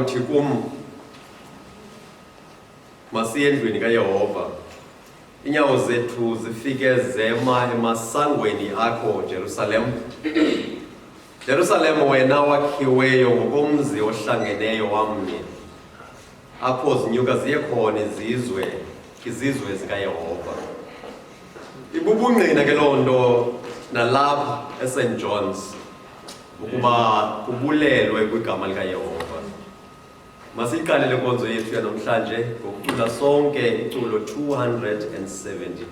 kuthi kum masiye endlwini kaYehova inyawo zethu zifike zema emasangweni akho Jerusalem. Jerusalem wena wakhiweyo ngokomzi ohlangeneyo wamnye, apho zinyuka ziye khona izizwe zikaYehova. Ibubungqina ke loo nto nalapha eSt John's ukuba kubulelwe kwigama likaYehova. Masiyiqalele inkonzo yethu yanamhlanje ngokucula sonke iculo 272.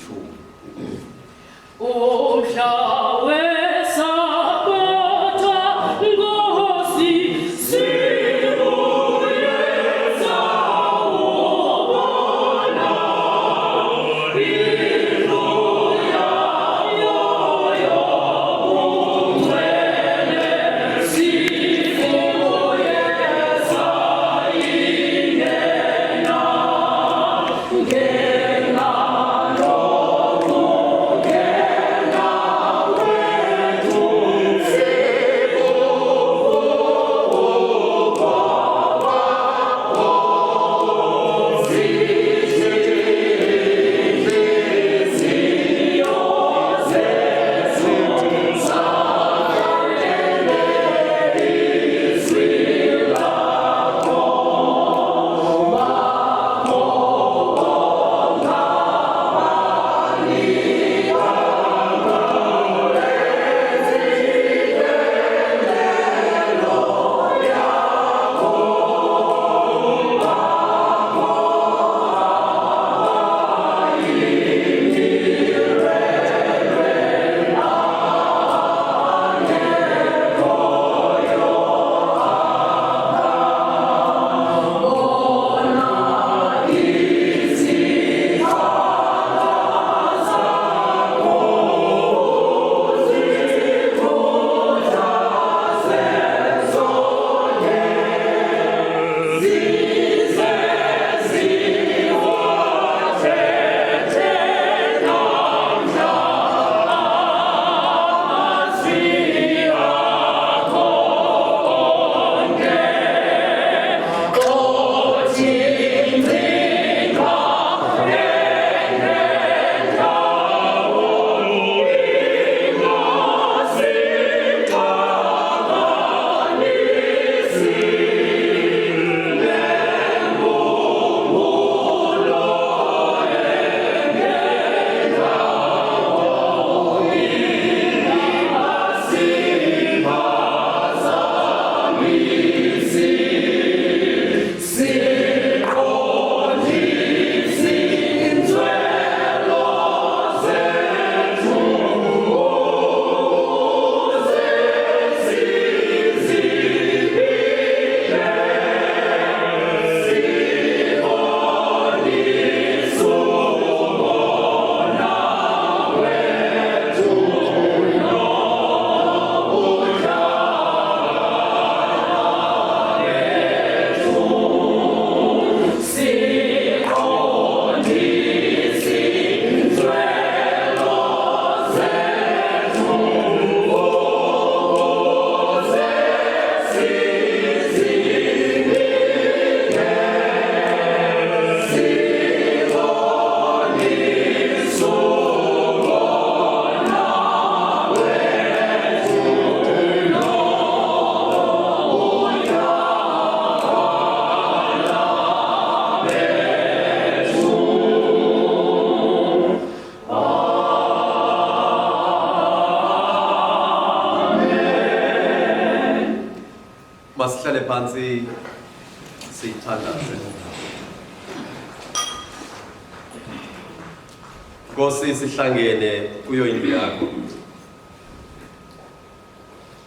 Masihlale phansi sithandaze. Nkosi sihlangene kuyo indlu yakho.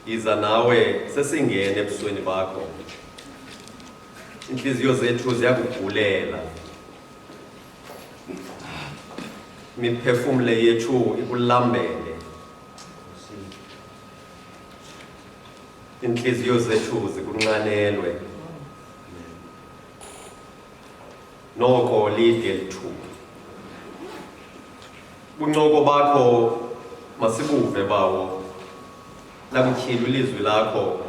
Iza nawe sesingene ebusweni bakho. Inhliziyo zethu ziyakugulela. Imiphefumulo yethu ikulambele. Inhliziyo zethu zikunqanelwe. Noko lide lithuba. Buncoko bakho masibuve bawo. Lakutyhila ilizwi lakho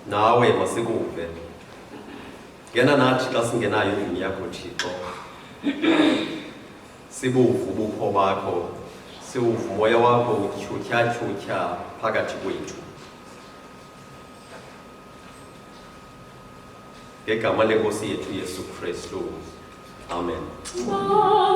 nawe masikuve. Ngena nathi xa singenayo indimi yakho Thixo. Sibuvu ubukho bakho, siwuva umoya wakho utyhutyha phakathi kwethu. Ngegama lenkosi yethu Yesu Kristu. Amen. Oh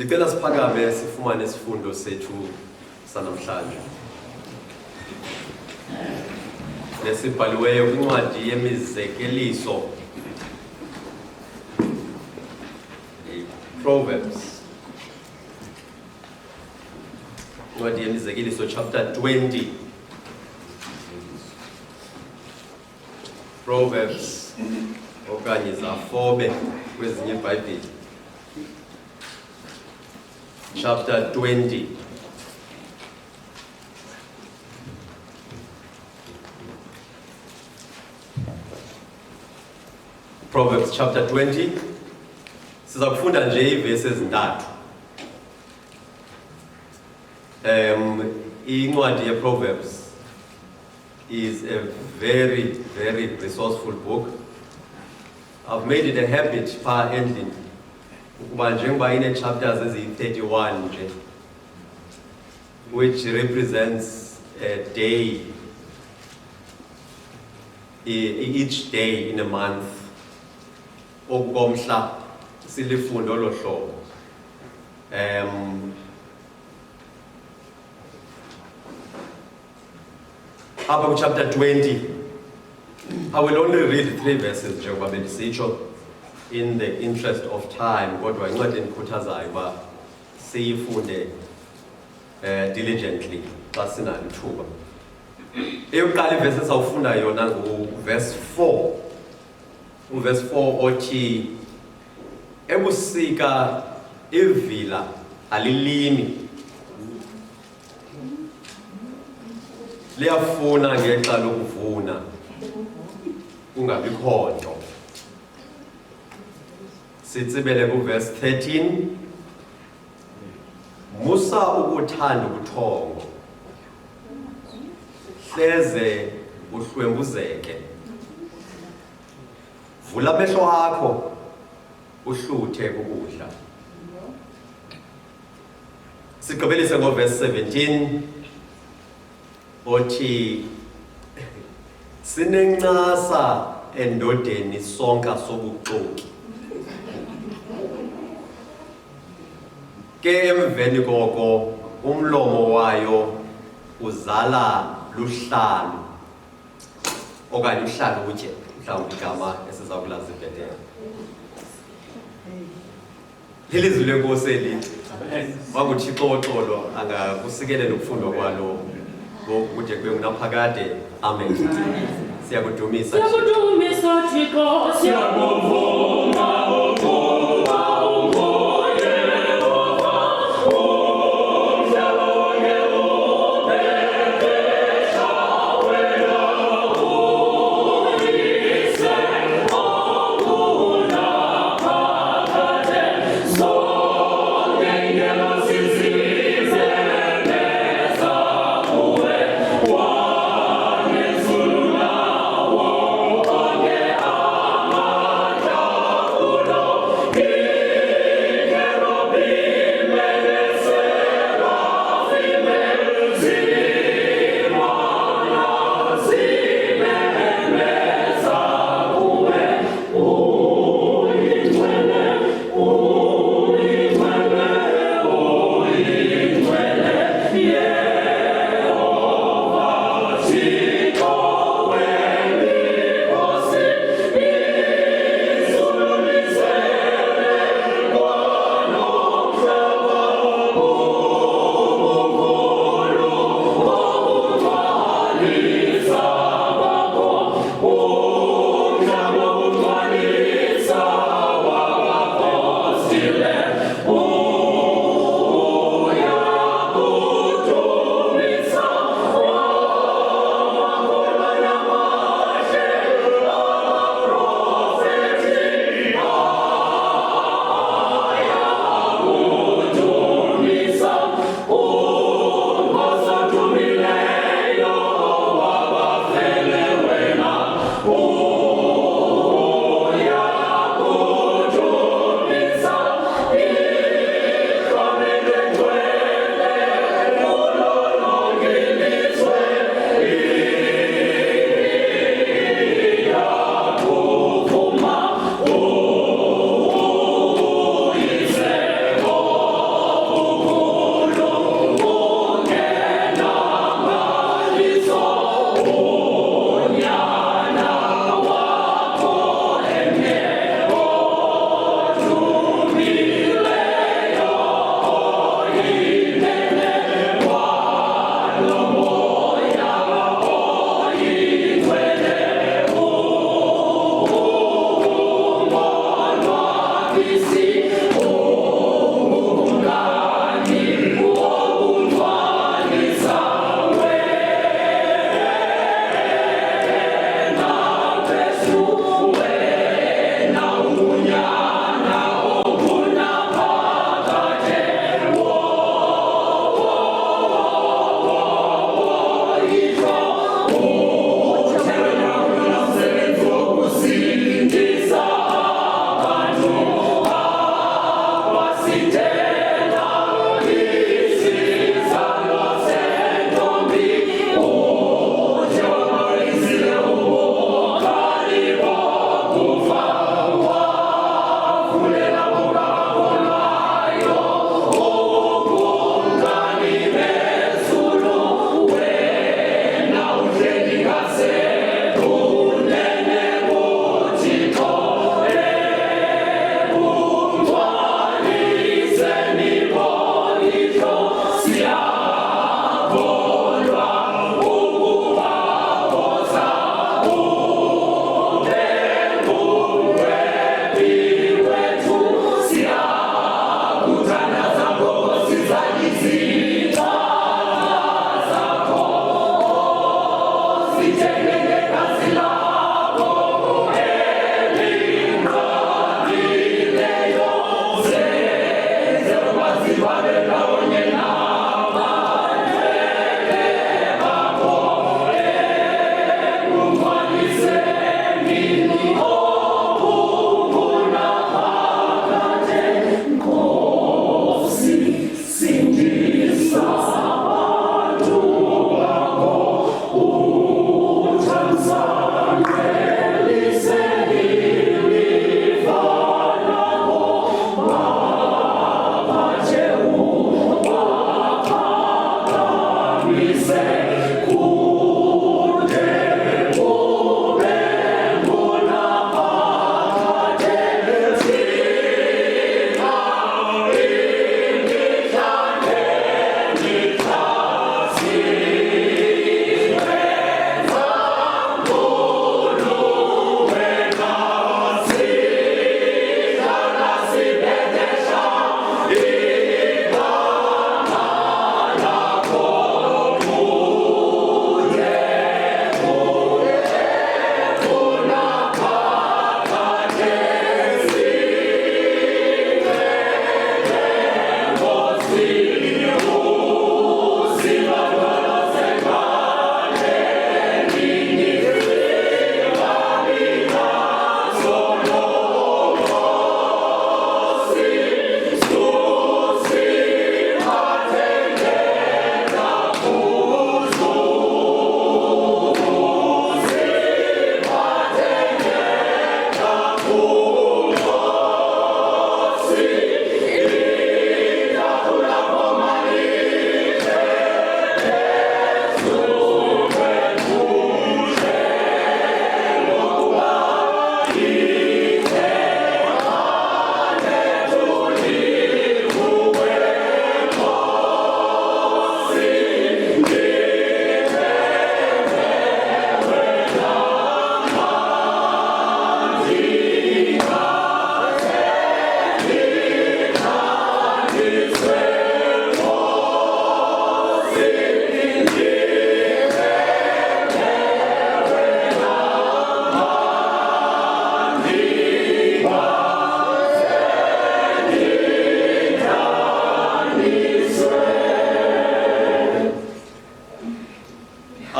Ndicela siphakame sifumane isifundo sethu sanamhlanje. Nesibhaliweyo kwincwadi yemizekeliso. Proverbs. Incwadi yemizekeliso chapter 20. Proverbs okanye zafobe kwezinye iBhayibhile. Chapter 20. Proverbs chapter 20. Siza kufunda nje ivesi ezintathu. Incwadi ye-Proverbs is a very, very resourceful book. I've made it a habit pa ending ukuba njengoba ine-chapters eziyi-31 nje, which represents a day, each day in a month. Okomhla silifundo lo hlobo. Up to chapter 20, I will only read 3 verses njengoba bendisitsho in the interest of time, kodwa incwadi endikhuthazayo uba siyifunde diligently xa sinalo ithuba. Eyokuqala ivesi esawufunda yona nguverse 4. Verse 4 othi ebusika ivila alilimi, liyafuna ngexa lokuvuna kungabikho nto. Sitsibele kuverse 13, musa ukuthanda ubuthongo hleze uhlwembuzeke, vula amehlo akho uhluthe ukudla. Sigqibelise ngoverse 17 othi sinencasa endodeni sonka sobuxoki, ke emveni koko umlomo wayo uzala luhlalo okanye uhlalutye, mhlawumbi igama esiza kulazi bhetele. Ilizwi lenkosi elithi makuThixo oxolo angakusikelela ukufundwa kwalo kude kube ngunaphakade. Amen. Siyakudumisa Thixo, siyakuvuma ukuba unguye Zulu.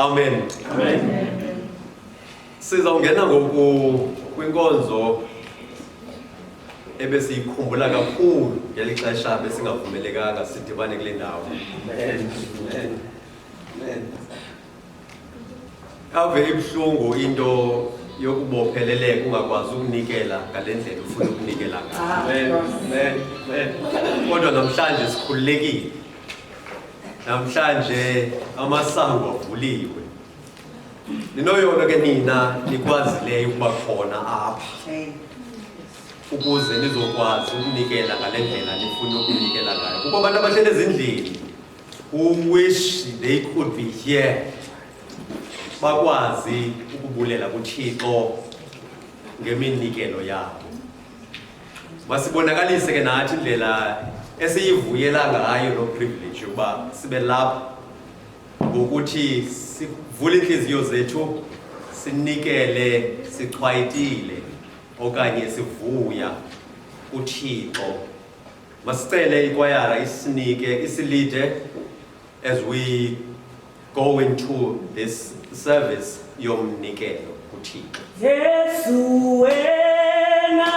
Amen. Amen. Sizawungena ngoku kwinkonzo ebesiyikhumbula kakhulu ngeli xesha besingavumelekanga sidibane kule ndawo. Ave ibuhlungu into yokubopheleleka ungakwazi ukunikela ngale ndlela ufuna ukunikela ngayo. Kodwa namhlanje sikhululekile. Namhlanje amasango avuliwe. Ninoyona ke nina nikwazileyo ukuba khona apha. Ukuze nizokwazi ukunikela ngale ndlela nifuna ukunikela ngayo. Kukho abantu abahleli ezindlini who wish they could be here. Bakwazi ukubulela kuThixo ngeminikelo yabo. Masibonakalise ke nathi indlela esiyivuyela ngayo lo privilege uba sibe lapha ngokuthi sivule inhliziyo zethu sinikele sichwayitile okanye sivuya uThixo. Masicele ikwayara isinike isilide as we go into this service yomnikelo kuThixo. Yesu wena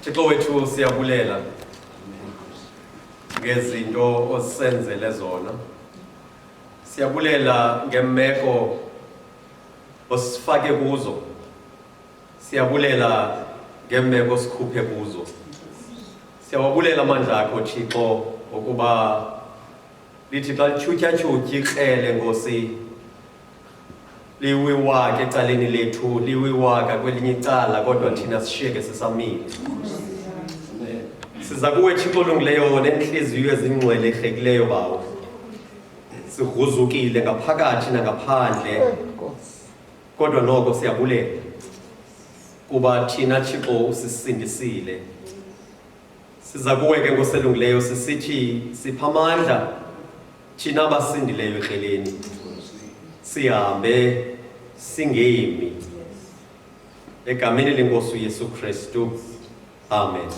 Thixo wethu siyabulela ngezinto osenzele zona. Siyabulela ngemeko osifake kuzo. Siyabulela ngemeko sikhuphe kuzo. Siyawabulela amandla akho Thixo ukuba lithi xa lityhutyha-tyhutyha ikrele Nkosi liwiwaka ecaleni lethu, liwiwaka kwelinye icala, kodwa thina sishiyeke sisamile. siza kuwe Thixo olungileyo nenhliziyo ezingcwelekileyo bawo. Sigruzukile ngaphakathi nangaphandle. Kodwa noko siyabulela. Kuba thina Thixo usisindisile. Siza kuwe ke ngoselungileyo sisithi sipha amandla thina abasindileyo ekreleni. Sihambe singemi. Egameni lenkosi uYesu Kristu. Amen.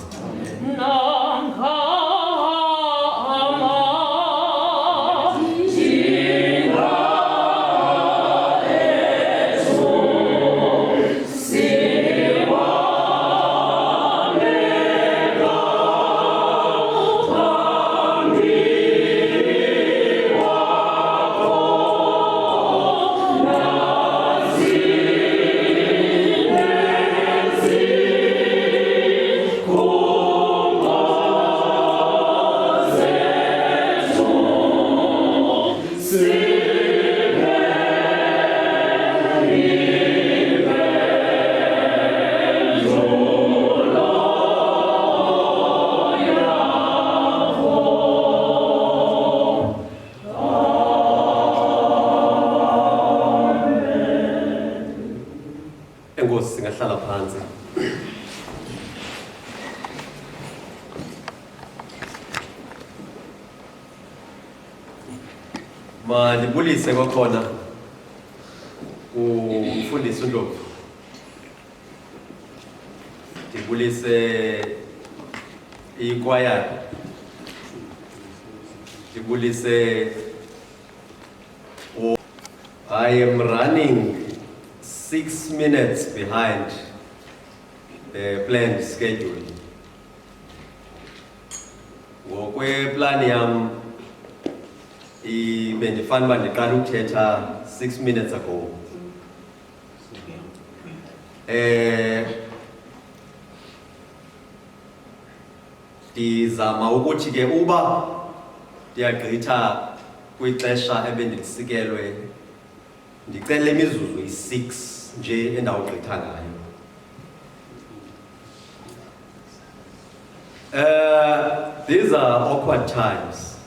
Enkosi singahlala phansi. Mandibulise kwakhona umfundisi uNdlovu. Ndibulise ikwaya. Ndibulise I am running 6 minutes behind the planned schedule. Ngokwe-plan yam bendifanele uba ndiqala ukuthetha 6 minutes ago. Ndizama ukuthi ke uba ndiyagqitha kwixesha ebendilisikelwe ndicele imizuzu yi-6 nje endawugqitha ngayo. These are awkward times.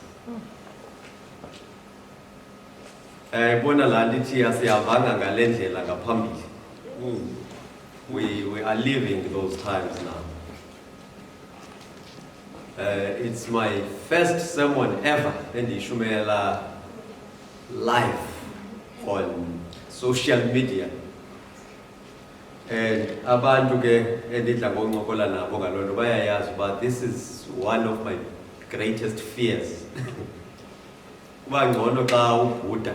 Bona laa nto ithi asiyavanga ngale ndlela ngaphambili. We are living those times now. It's my first sermon ever endiyishumela live on social media. And abantu ke endidla ngoncokola nabo ngaloo nto bayayazi uba this is one of my greatest fears. Kuba ngcono xa ubhuda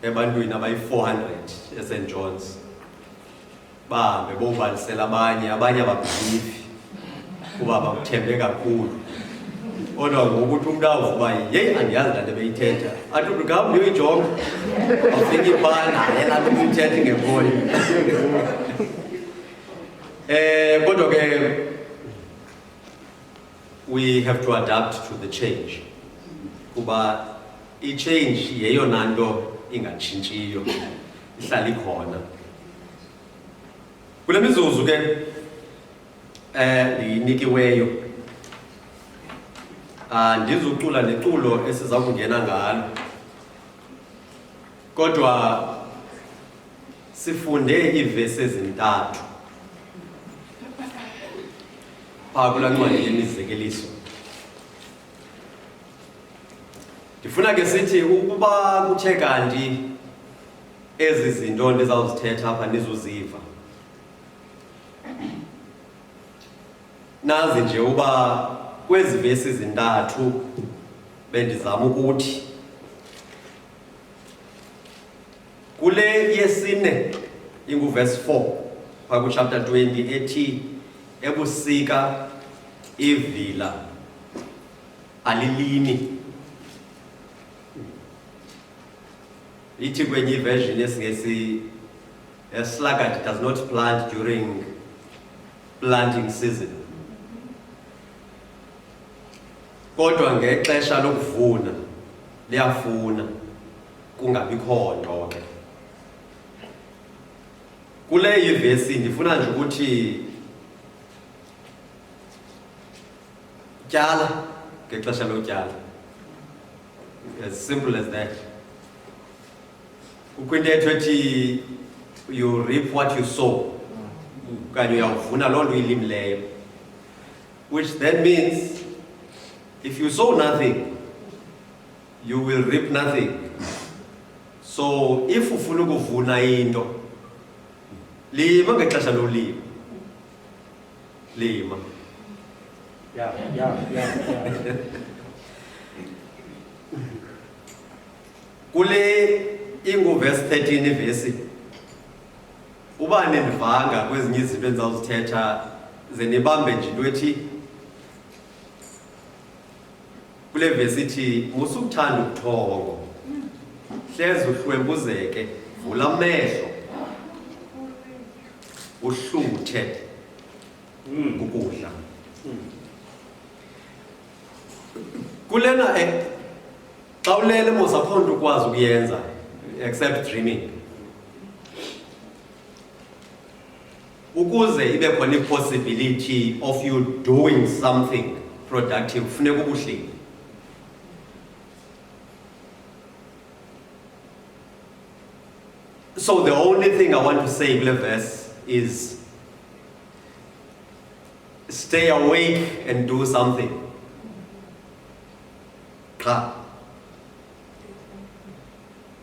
ebantwini abayi-400 eSt John's bahambe bobalisela abanye ababhilivi kuba bakuthembe kakhulu. Kodwa ngokuthi umntu avuba yeyi andiyazi laa nto beyithetha athi umntu ngawumbi uyijonga awufika ibala naye laa nto buyithetha ngefowuni. Kodwa ke we have to adapt to the change kuba i-change yeyona nto ingatshintshiyo ihlala ikhona. Kule mizuzu ke ndiyinikiweyo ndizucula neculo esiza kungena ngalo, kodwa sifunde iivesi ezintathu phaa kulaa ncwadi yemizekeliso. Ndifuna ke sithi ukuba kuthe kanti ezi zinto ndizawuzithetha apha nizuziva, nazi nje uba kwezi vesi zintathu bendizama ukuthi kule yesine inguvesi 4 phaa kuchapter 20 ethi ebusika ivila alilimi. Ithi kwenye iversion yesingesi a sluggard does not plant during planting season. Kodwa ngexesha lokuvuna liyafuna kungabikho nto ke. Kule ivesi ndifuna nje ukuthi tyala ngexesha lotyala. As simple as that. Ukwintetho ethi you reap what you sow. Okanye uyavuna loo nto uyilimileyo. Which then means if you sow nothing, you will reap nothing. So if ufuna ukuvuna into, lima ngexesha lolima. Lima. Yeah. Kule verse 13 ivesi uba nendivanga kwezinye izinto endizawuzithetha ze nibambe nje into ethi kule vesi ithi musukuthanda ubuthongo hleze uhlwembuzeke vula amehlo uhluthe ukudla kulena xa ulele mos akho nto ukwazi ukuyenza except dreaming. Ukuze ibe khona possibility of you doing something productive funeka ubuhleli. So the only thing I want to say kule verse is stay awake and do something.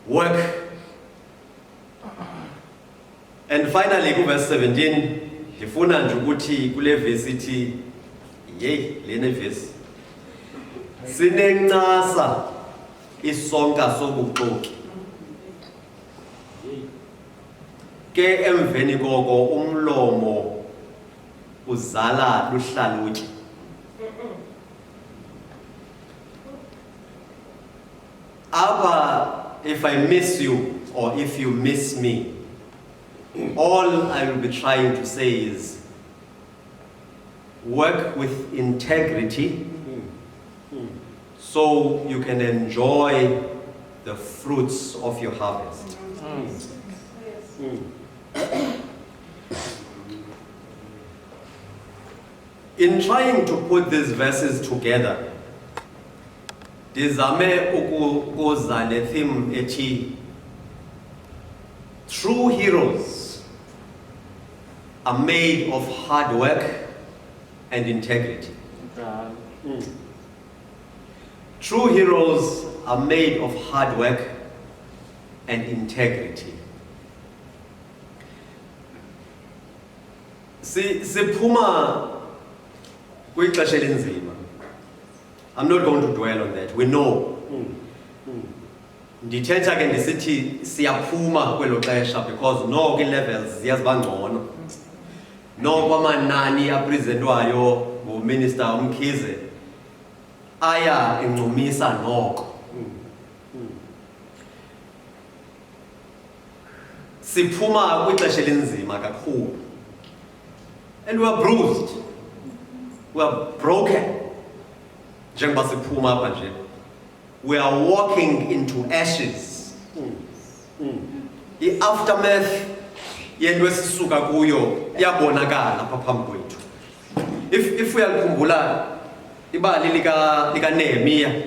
Work. And finally, verse 17, ndifuna nje ukuthi kule verse ithi lena verse sinencasa isonka sobuxoki ke emveni koko umlomo uzala luhlalutye. Apha, if I miss you or if you miss me, all I will be trying to say is work with integrity so you can enjoy the fruits of your harvest. In trying to put these verses together, ndizame ukuza ne-theme ethi true heroes are made of hard work and integrity. True heroes are made of hard work and integrity. Siphuma kwixesha elinzima. I'm not going to dwell on that. We know. Ndithetha ke ndisithi siyaphuma kwelo xesha because noko i-levels ziyaziba ngcono. Noko amanani apresentwayo nguMinister uMkhize aya encumisa noko. Siphuma kwixesha elinzima kakhulu. And we are bruised. We are broken. Njengoba siphuma apha nje. We are walking into ashes. The aftermath yento esisuka kuyo iyabonakala apha phambi kwethu. If uyakhumbula ibali lika Nehemiah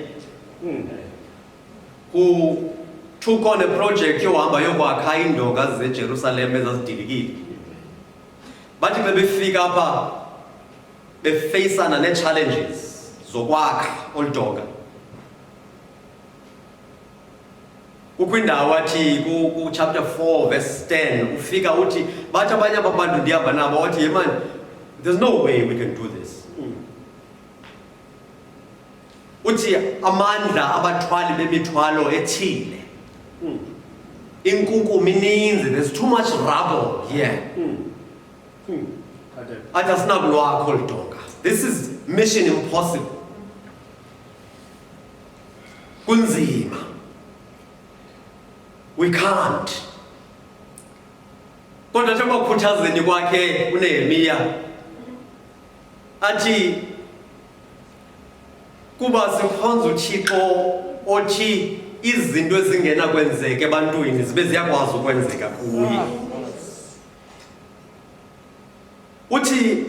who took on a project yohamba yokwakha indoga zeJerusalem ezazidilikile. Bathi bebefika apha befacana ne-challenges zokwakha oldoga. Ukwindawo athi ku chapter 4 verse 10 ufika uthi bathi abanye abantu ndihamba nabo wathi hey man, there's no way we can do this. Uthi amandla abathwali bemithwalo ethile. Inkunkuma ininzi, there's too much rubble here. Athi asinakulwakho oldoga. This is mission impossible. Kunzima. We can't. Kodwa njengoba ukhuthazeni kwakhe uNehemiah athi kuba sikhonza uThixo othi izinto ezingena kwenzeka ebantwini zibe ziyakwazi ukwenzeka kuye. Uthi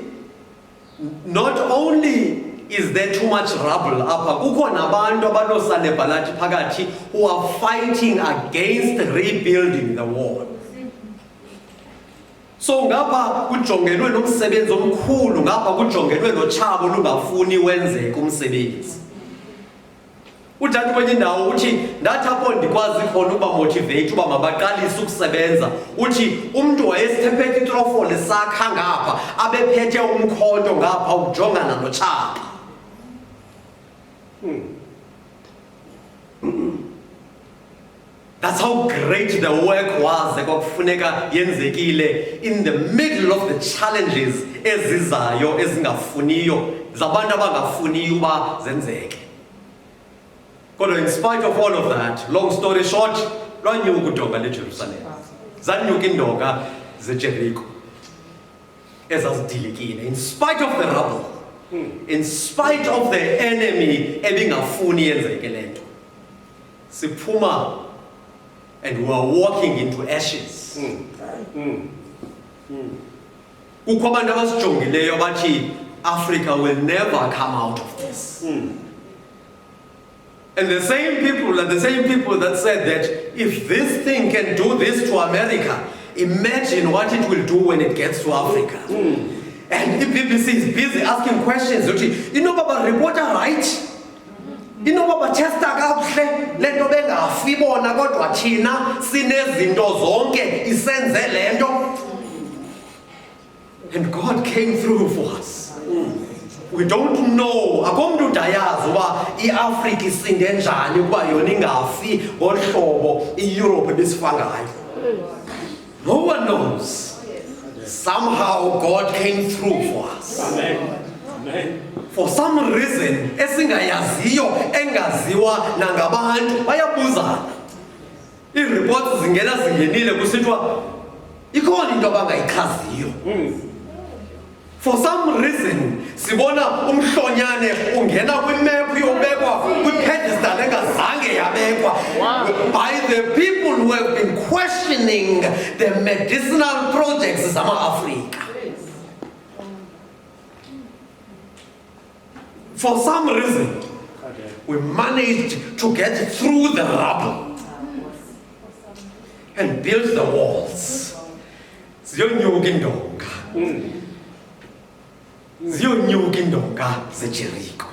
not only is there too much rubble apha? Kukho nabantu abanosalebhalathi phakathi who are fighting against rebuilding the wall. So ngapha kujongenwe nomsebenzi omkhulu, ngapha kujongenwe nochabo lungafuni wenzeke umsebenzi. Uthatha kwenye indawo uthi ndathi apho ndikwazi khona uba motivate uba mabaqalise ukusebenza, uthi umuntu wayesithemphethe itrofole sakha ngapha abephethe umkhonto ngapha ukujongana nochaba. That's how great the work was ekwakufuneka yenzekile in the middle of the challenges ezizayo ezingafuniyo zabantu abangafuniyo uba zenzeke. Kodwa in spite of all of that, long story short, lwanyuka udonga leJerusalem. Zanyuka indonga zeJericho ezazidilikile in spite of the rubble, in spite of the enemy ebingafuni yenzeke lento. Siphuma and we are walking into ashes. Kukho abantu abasijongileyo bathi Africa will never come out of this. And the same people that said that if this thing can do this to America, imagine what it will do when it gets to Africa. And if BBC is busy asking questions, you know Baba reporter right? You know Baba testa kakuhle lento bengafi bona kodwa thina sinezinto zonke isenze lento. And God came through for us. We don't know, akomntu udayazi uba iAfrika isinde njani ukuba yona ingafi ngohlobo iEurope ebisifa ngayo. No one knows. Somehow God came through for us. Amen. For some reason esingayaziyo engaziwa nangabantu bayabuzana. Ireports zingena zingenile kusithiwa ikhona into abangayichaziyo. For some reason, sibona umhlonyane ungena kwimap yobekwa kwipedestal engazange yabekwa by the people who have been questioning the medicinal projects Zama Africa. For some reason, we managed to get through the rubble and build the walls. Ziyonyuka indonga. Ziyonyuka indonga zeJericho.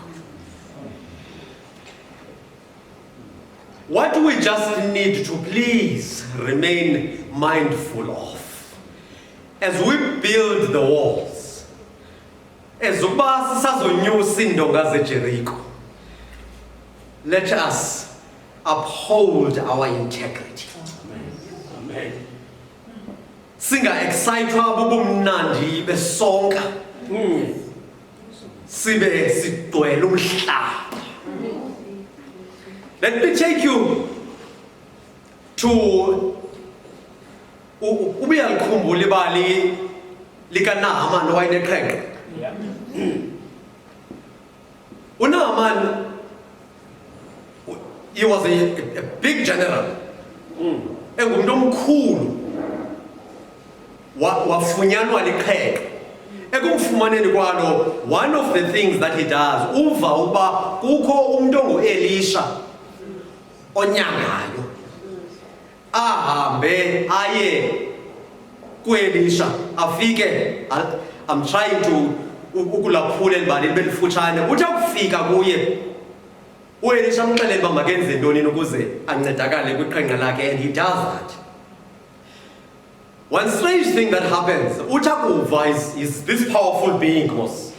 What do we just need to please remain mindful of as we build the walls, as uba sisazonyusa indonga zeJericho, let us uphold our integrity. Amen. Singa-excitwa bubumnandi besonka. Sibe sigcwele umhlaba. Let me take you to ubuyalikhumbula ibali likaNahaman owayeneqhenqa. uNahaman, he was a big general. Engumuntu omkhulu. Wafunyanwa liqhenqa. Ekumfumaneni kwalo, one of the things that he does, uva uba kukho umuntu ongu-Elisha onyangayo, ahambe aye ku-Elisha afike. I'm trying to ukulaphula elibali libe lifutshane. Uthi akufika kuye u-Elisha amxelele uba makenze ntoni ukuze ancedakale kwiqhenqa lakhe, and he does that. One strange thing that happens, Utakuva is this powerful being, Mos.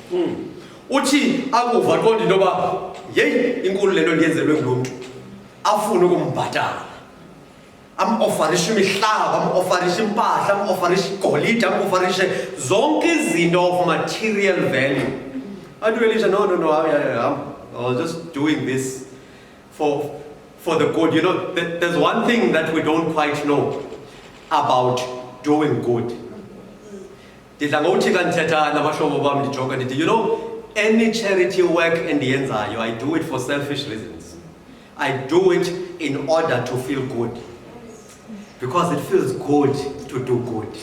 Uchi akuva qonda into yoba yeyi inkulu lento ndiyenzelwe ngulo mntu afune ukumbhatala. Am-ofarishe imihlaba, am-ofarishe impahla, am-ofarishe igolide, am-ofarishe zonke izinto of material value. And Elisha, no, I was just doing this for the good. You know, there's one thing that we don't quite know about doing good. You know, any charity work endiyenzayo, I do it for selfish reasons. I do it in order to feel good. Because it feels good to do good.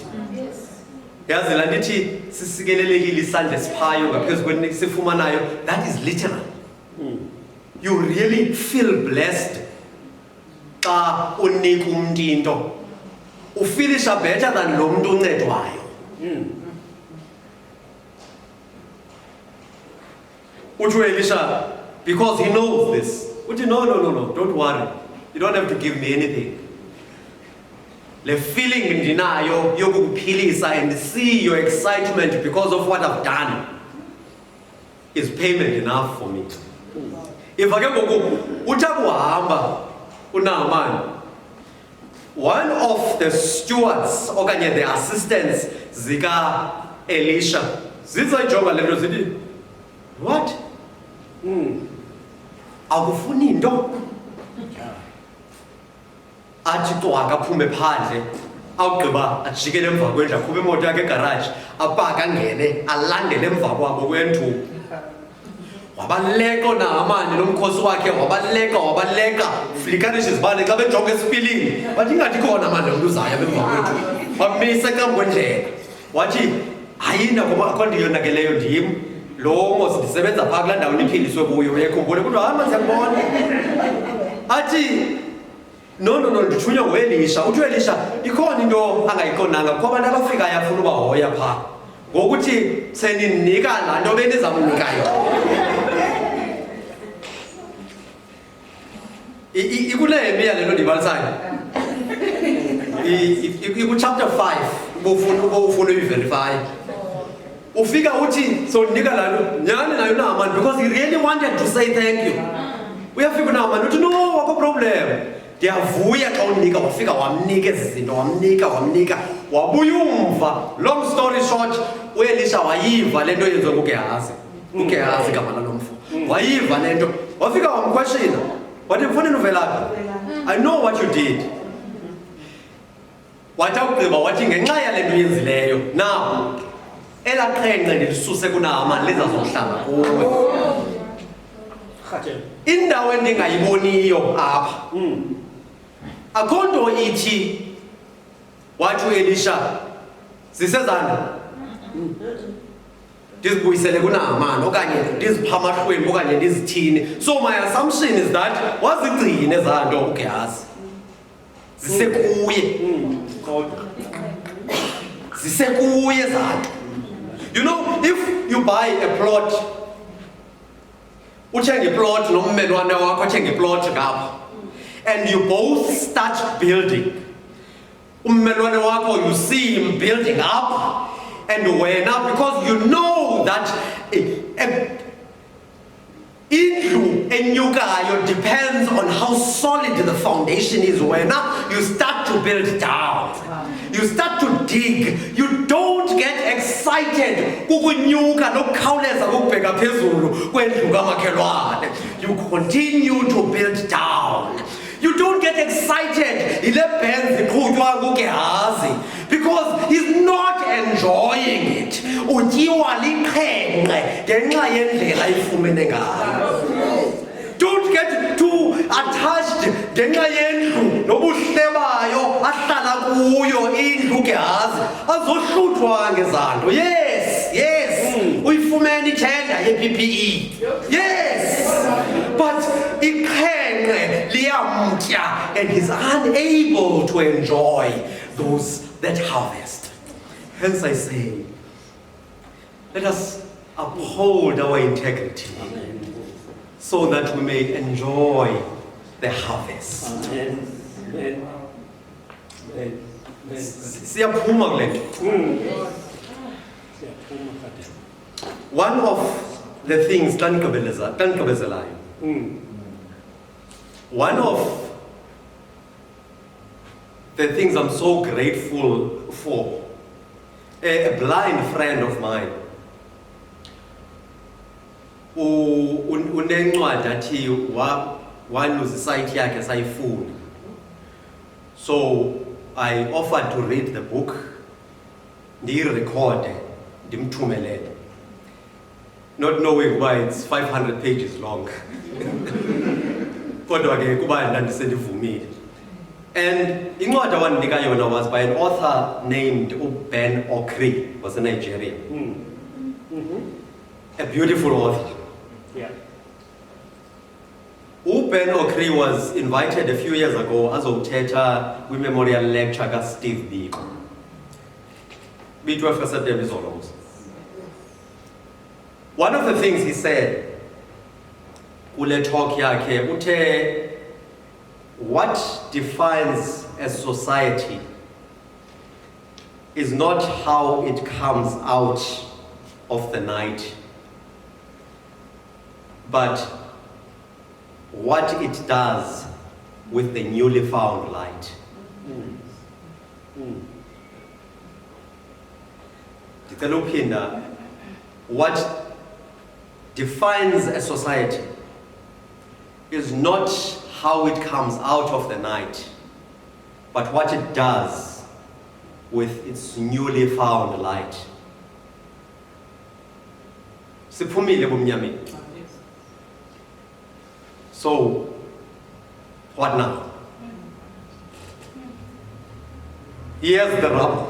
yazi la ndithi sisikelelekile isandla siphayo ngaphezu kwenisifumanayo, that is literal. You really feel blessed xa unika umuntu into, ufilisha better than lo muntu uncedwayo. Uthi Elisha, because he knows this, uthi no, don't worry, you don't have to give me anything. Le feeling ndinayo yokukuphilisa and see your excitement because of what I've done is payment enough for me. If I can go, utakuhamba uNaaman, one of the stewards okanye the assistants zika Elisha zizayijonga lento zithi, what? Akufuni into? Athi cwaka aphume phandle, awugqiba ajikele emva kwendlu, akhuphe imoto yakhe egaraji, apaka angene alandele emva kwabo kwentu. Wabaleka uNaaman nomkhosi wakhe, wabaleka flikanisa izibane xa bejonga esipilini, bathi ingathi khona manje umuntu uzayo emva kwethu. Wamise kamkwendlela wathi hayina ngoba akho nto yonakeleyo ndim, lo mos ndisebenza phaa kulaa ndawo niphiliswe kuyo uyakhumbule, kodwa hayi manje ngibona. Athi no, ndithunywa nguElisha. Uthi uElisha ikhona into angayiqondanga, kukho abantu abafikayo afuna ubahoya phaa, ngokuthi seninika laa nto benizamnika yona. Ikunehemiya le nto ndibalisayo, chapter 5 ubufuna uyiverify. Ufika uthi sonika laa nto nyhani nayo uNaaman, because he really wanted to say thank you. Uyafika uNaaman uthi no, akho problem, ndiyavuya xa unika. Wafika wamnika ezi zinto, wamnika wabuya umva. Long story short, uElisha wayiva le nto yenziwe nguGehazi. uGehazi igama lalo mfo wayiva le nto, wafika wamquestiona wathi mfanele uvelaphi, I know what you did. Wathi awugqiba wathi ngenxa yale nto yenzileyo, now elaa qhenqe ndilisuse kuNaaman lizazohlala kuwe. Indawo endingayiboniyo apha, akho nto ithi wathi uElisha zisezandla ndizibuyisele kuNaaman okanye ndizipha amahlwempu okanye ndizithini. So my assumption is that wazigcine ezaa nto uGehazi, zisekuye ezaa nto. You know, if you buy a plot, uthenge iplot nommelwane wakho athenge iplot ngapha, and you both start building, ummelwane wakho, you see him building up, and wena, because you know that indlu enyukayo depends on how solid the foundation is. Wena, you start to build down, you start to dig. You don't get excited kukunyuka nokukhawuleza ukubheka phezulu kwendlu kamakhelwane. You continue to build down. You don't get excited because he's not enjoying it. Don't get too attached. Yes. Uyifumene ithenda ye-PPE. Yes. But and he's unable to enjoy that harvest. Hence I say, let us uphold our integrity so that we may enjoy the harvest. Siyaphuma kule nto. One of the things one of the things I'm so grateful for, a blind friend of mine, unencwadi athi waluza isite yakhe sayifuna. So I offered to read the book, ndiyirekhode, ndimthumelele, not knowing why it's 500 pages long. Kodwa ke kuba ndandisendivumile. And incwadi awandinika yona was by an author named Ben Okri, was in Nigeria. A beautiful author. Yeah. Ben Okri was invited a few years ago as a memorial lecture by Steve Biko. B12 September is almost. One of the things he said, kule talk yakhe, uthe, what defines a society is not how it comes out of the night, but what it does with the newly found light. What defines a society is not how it comes out of the night, but what it does with its newly found light. Siphumile bumnyameni. So, what now? Here's the rub.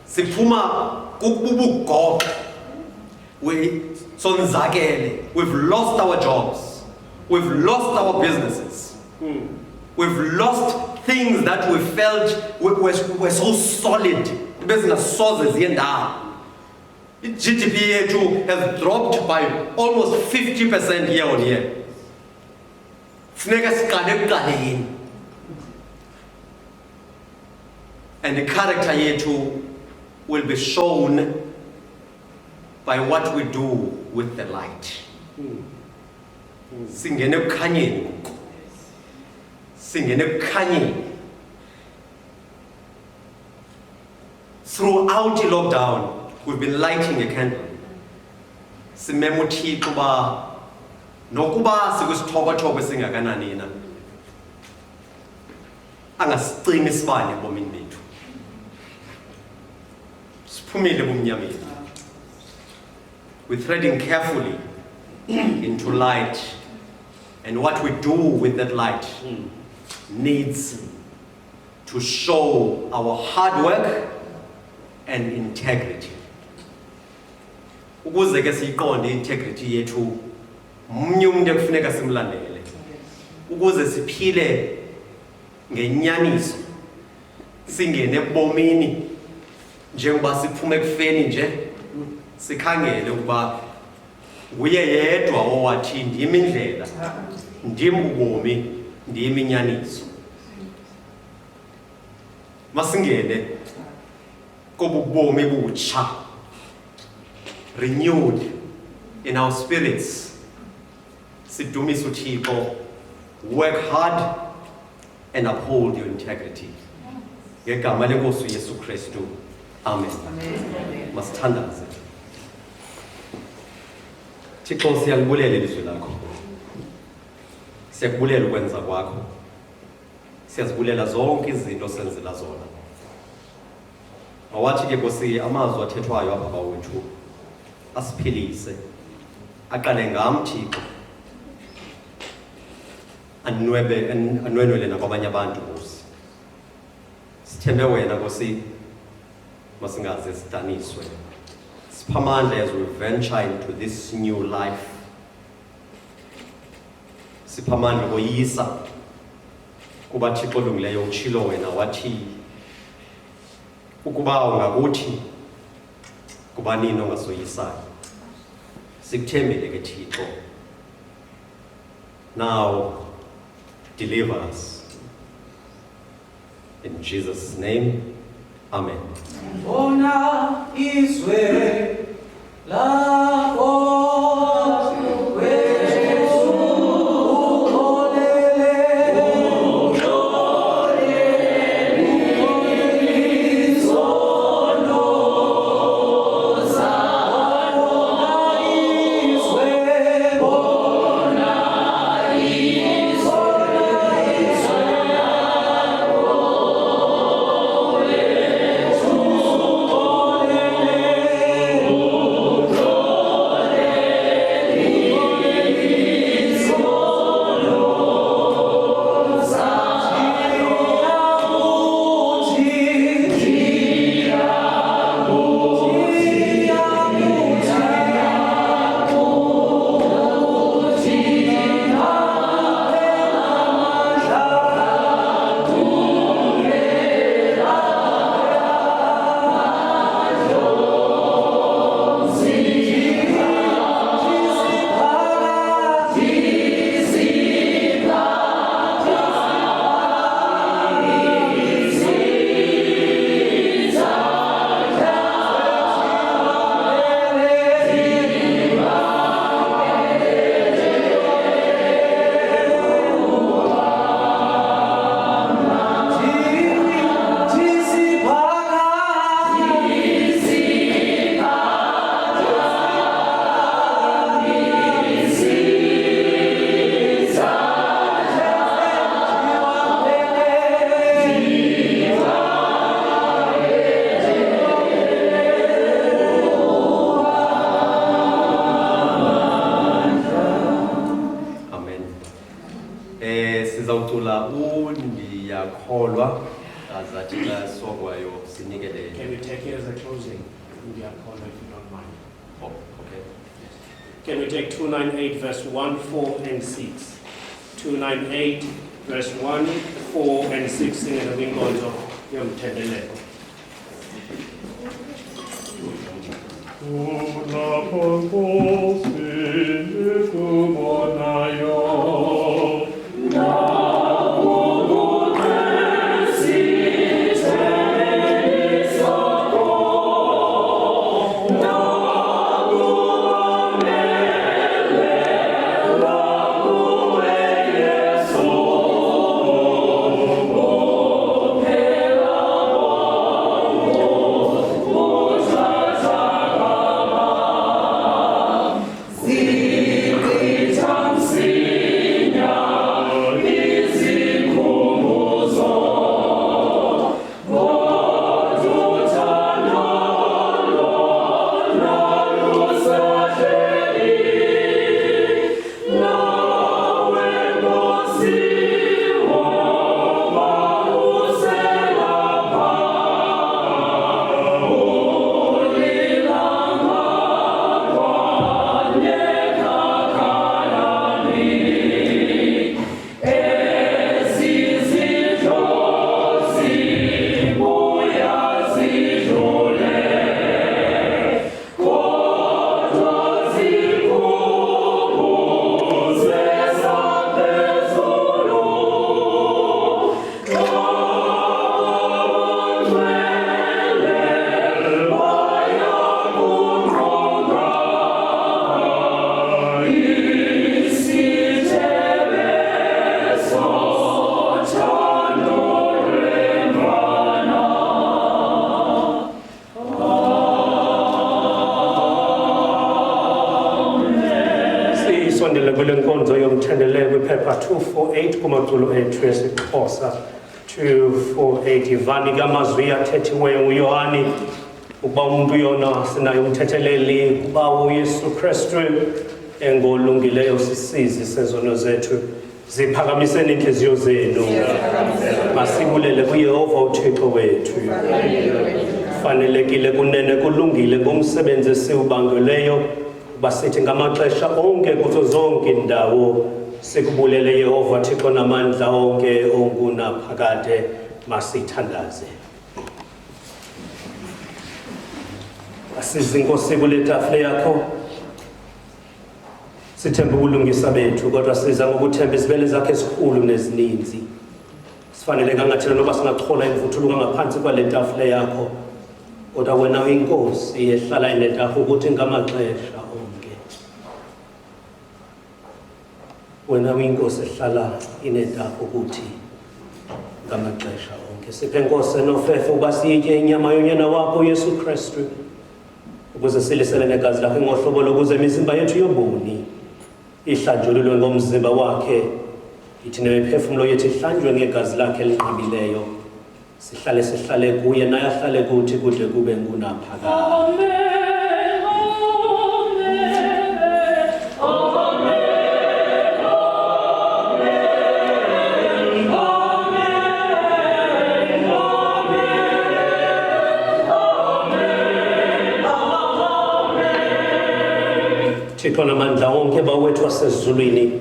Siphuma kukubugo. We've lost our jobs. We've lost our businesses. We've lost things that we felt were so solid. Business sources here now. GDP too has dropped by almost 50% year on year. And the character here too will be shown by what we do with the light. Singene ebukhanyeni. Singene ebukhanyeni. Throughout the lockdown, we've been lighting a candle. Simeme uThixo uba nokuba sikwisithokotho singakanani na angasicimi isibane ebomini bethu. Siphumile ebumnyameni. We're threading carefully into light, and what we do with that light needs to show our hard work and integrity. Ukuze ke siyiqonde integrity yethu, mnye umuntu ekufuneka simlandele. Ukuze siphile ngenyaniso, singene ebomini njengoba siphume ekufeni nje, sikhangele ukuba nguye yedwa owathi ndimi indlela, ndimi ubomi, ndimi inyaniso. Masingene kobu bomi butsha, renewed in our spirits. Sidumise uThixo, work hard and uphold your integrity. Ngegama lenkosi uYesu Kristu. Amen. Masithandaze. Thixo siyalibulela ilizwi lakho. Siyakubulela ukwenza kwakho. Siyazibulela zonke izinto senzela zona. Awathi ke Nkosi amazwi athethwayo apha bawethu asiphilise. Aqale ngam Thixo. Anwenwele nakwabanye abantu Nkosi. Sithembe wena Nkosi, masingaze sidaniswe. Siphamandla as we venture into this new life. Siphamandla koyisa kuba Thixo olungileyo utshilo wena wathi ukuba ungakuthi kuba nini ongasoyisayo. Sikuthembele ke Thixo. Now deliver us. In Jesus' name, amen. Bona izwe lakho ngiyakholwa azathi xa sokwayo sinikele. Can we take it as a closing? We are called if you don't mind. Oh, okay. Can we take 298 verse 1, 4 and 6? 298 verse 1, 4 and 6 singing the wingonzo yomthendeleko. Paper 248 kumaculo ethu yesiXhosa 248 ivani kamazwi athethiweyo nguYohane ukuba umuntu yona sinayo umthetheleli kuba uYesu Kristu engolungileyo sisizi sezono zethu ziphakamiseni inhliziyo zenu masibulele kuYehova uThixo wethu fanelekile kunene kulungile ngomsebenzi esiwubangeleyo basithi ngamaxesha onke kuzo zonke indawo sikubulele Yehova Thixo namandla onke ongunaphakade masithandaze. Asize Nkosi kule tafule yakho sithemba ukulungisa bethu kodwa siza ngokuthemba izibele zakhe esikhulu nezininzi sifanele kangathela noba singachola imvuthuluka ngaphansi kwale tafule yakho kodwa wena uyinkosi ehlala inetafule ukuthi ngamaxesha onke wena uyinkosi ehlala inetafule ukuthi ngamaxesha onke siphe Nkosi nofefe uba siyitye inyama yonyana wakho uYesu Kristu ukuze silisele negazi lakhe ngohlobo lokuze imizimba yethu yobuni ihlanjululwe ngomzimba wakhe ithi nemiphefumulo yethu ihlanjwe ngegazi lakhe elinqabileyo sihlale kuye naye ahlale kuthi kude kube ngunaphakade. Thixo namandla wonke bawethu wasezulwini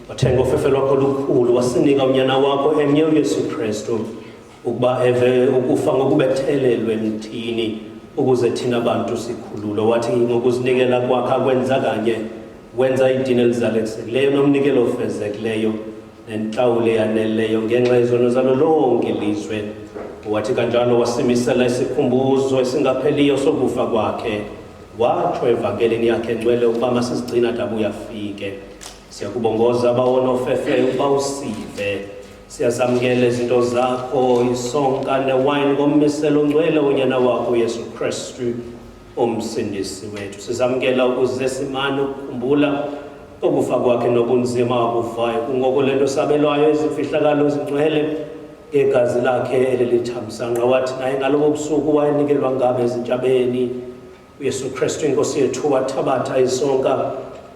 wathenga ufefe lwakho lukhulu wasinika unyana wakho emnye uYesu Kristu ukuba eve ukufa ngokubethelelwe emthini ukuze thina abantu sikhululwe wathi ngokuzinikela kwakhe akwenza kanye wenza idini elizalekileyo nomnikelo ofezekileyo nenhlawulo eyaneleyo ngenxa yezono zalo lonke ilizwe wathi kanjalo wasimisela isikhumbuzo esingapheliyo sokufa kwakhe watsho evangelini yakhe ngcwele ukuba masizigcina dabu uyafike siyakubongoza abawona ofefe ukuba usive siyazamkela izinto zakho isonka newayini ngommiselo ngcwele wonyana wakho uYesu Kristu umsindisi wethu sizamkela ukuze simane ukukhumbula ukufa kwakhe nobunzima akuvayo kungoko lento sabelwayo izifihlakalo zingcwele ngegazi lakhe elilithamsanqa wathi naye ngalobo busuku wayenikelwa ngabe ezintshabeni uYesu Kristu inkosi yethu wathabatha isonka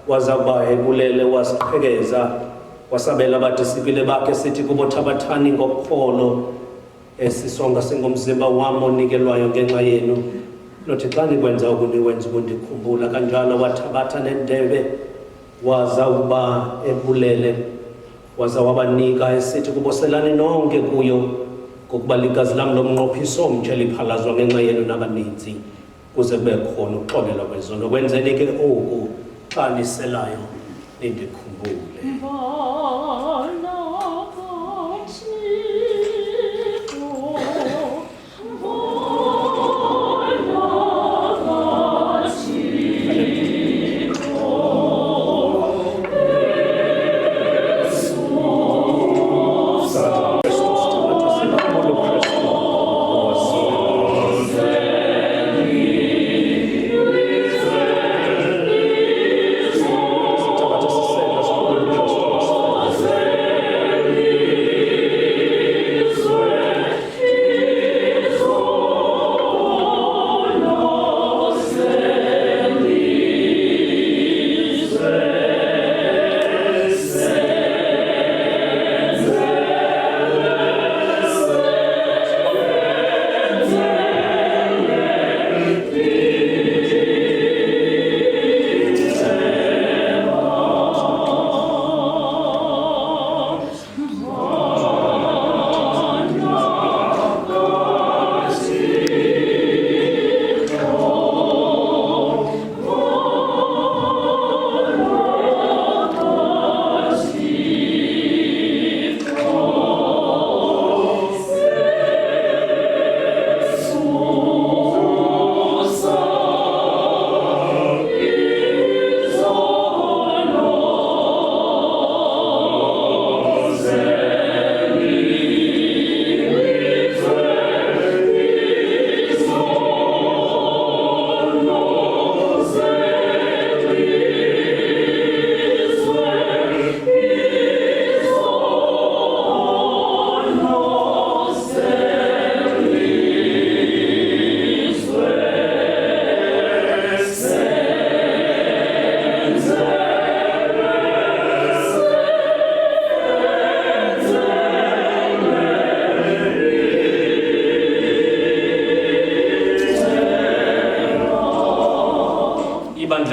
waza kuba ebulele wasiqhekeza wasabela abadisipile bakhe sithi kubo thabathani ngokukholo esisonga singumzimba wami onikelwayo ngenxa yenu. Nothi xa nikwenza ukuniwenza ukundikhumbula kanjalo wathabatha nendebe waza ukuba ebulele waza wabanika esithi kuboselani nonke kuyo ngokuba ligazi lam lomnqophiso omtsha liphalazwa ngenxa yenu nabaninzi kuze kube khona ukuxolela kwezono. Kwenzeni ke oku xa niselayo nindikhumbule.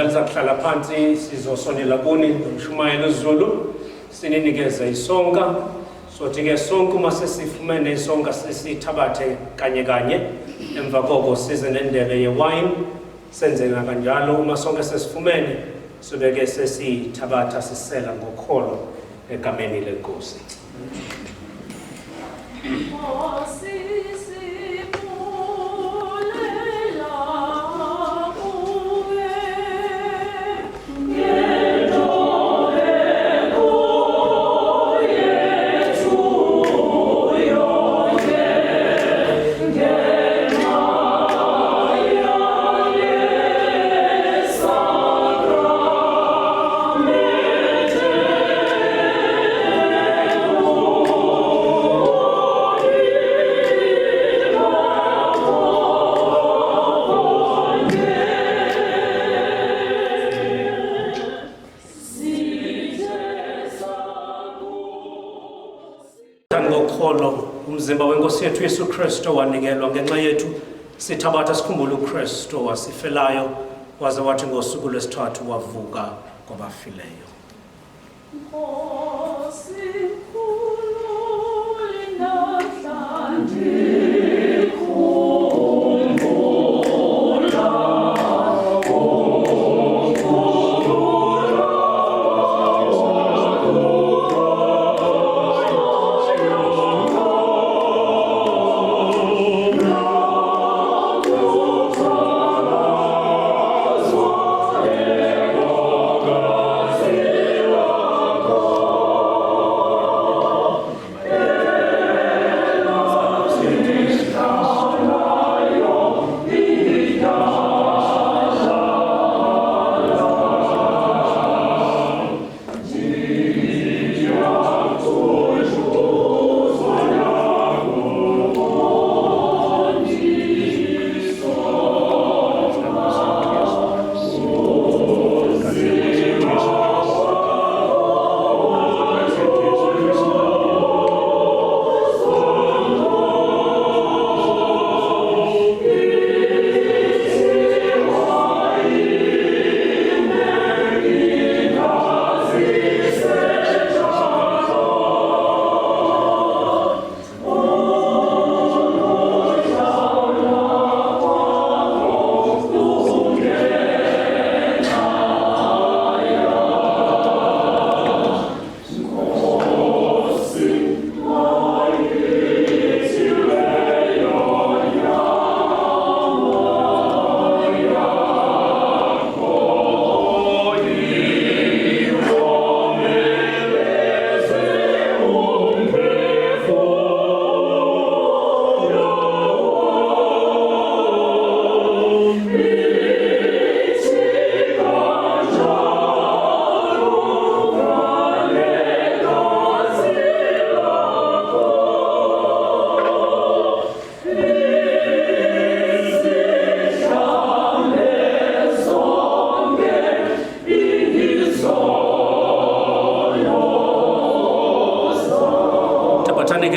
Zakuhlala phansi sizosondela kuni ngomshumayelo Zulu sininikeza isonka sothi ke sonke uma sesifumene isonka sesithabathe kanye kanye emva koko size nendebe yewine senzeka kanjalo uma sonke sesifumene sobeke sesithabatha sisela ngokholo egameni lenkosi. Umzimba wenkosi yethu Yesu Kristu wanikelwa ngenxa yethu sithabatha sikhumbule uKristu wasifelayo waze wathi ngosuku lwesithathu wavuka kwabafileyo.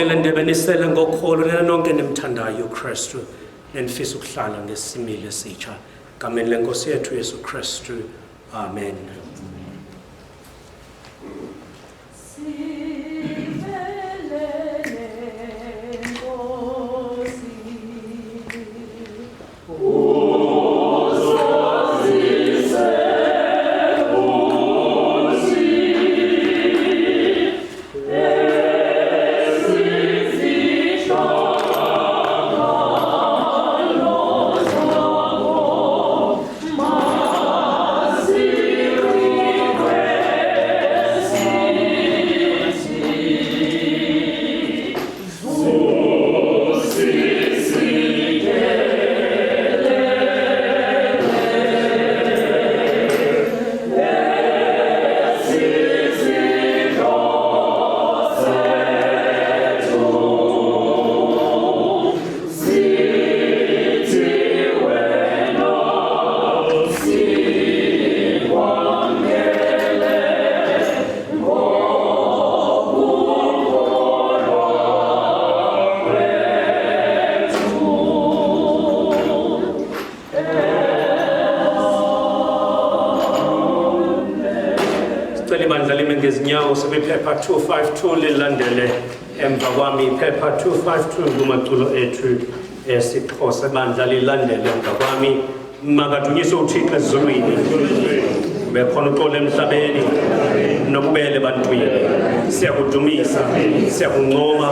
niyamkele ndibenisele ngokholo nina nonke nimthandayo uKristu nenifisa ukuhlala ngesimilo esitsha ngameni lenkosi yethu Yesu Kristu amen. Paper 252 lilandele emva kwami paper 252 kumaculo ethu esiXhosa bandla lilandele emva kwami makadunyiswe uThixo ezulwini bekhona uxolo emhlabeni nobubele ebantwini siyakudumisa siyakuncoma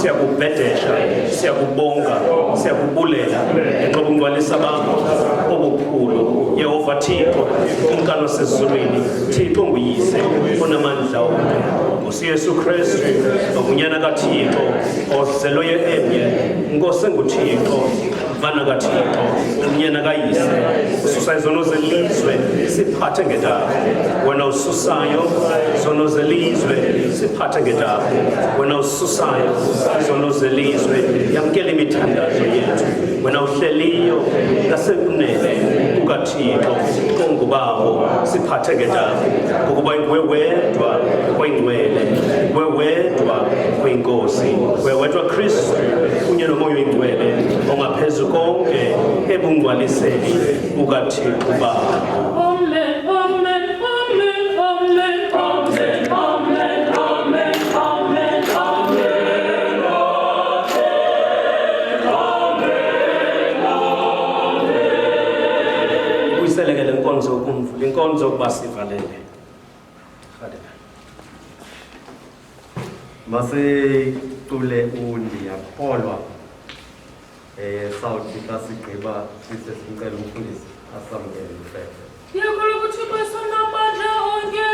siyakubhedesha siyakubonga siyakubulela ngenxa ungcwalisa bakho obukhulu Yehova Thixo unkano sezulwini Thixo nguyise onamandla onke Nkosi Yesu Kristu okunyana kaThixo ozelwe emye Nkosi nguThixo vana kaThixo umunyana kayise ususa izono zelizwe siphathe ngedaba wena ususayo izono zelizwe siphathe ngedaba wena ususayo izono zelizwe yamkela imithandazo yethu wena uhleliyo ngasekunene kukaThixo ongubawo siphathe ngedaba ngokuba ingwewedwa kwengcwele wewedwa kwenkosi wewedwa Kristu kunye nomoya oyingcwele ongaphezulu konke ebungcwaliseni bukaThixo Baba. Amen, amen, amen, amen, amen, amen, amen, amen, amen. Uyiselekele inkonzo kumvula inkonzo kuba sivalele. Mase tule undi yakholwa sawuthi kasigqiba sisesimcela umfundisi asamukele umfefe. Yakholwa ukuthi uThixo unamandla onke.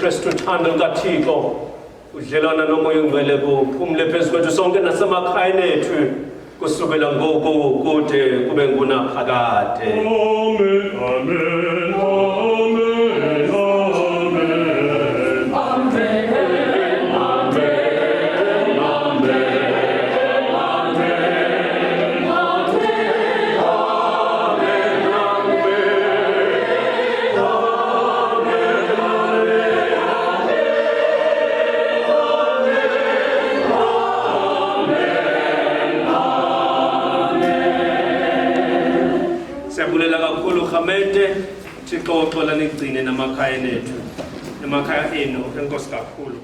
Kristu uthando lukaThixo udlelana nomoya ongcwele kuphumule phezu kwethu sonke nasemakhayeni ethu kusukela ngoku kude kube ngunaphakade. Amen, amen, amen, amen. Siyabulela kakhulu Khamete, Thixo uxola nigcine namakhaya ethu, namakhaya enu, enkosi kakhulu.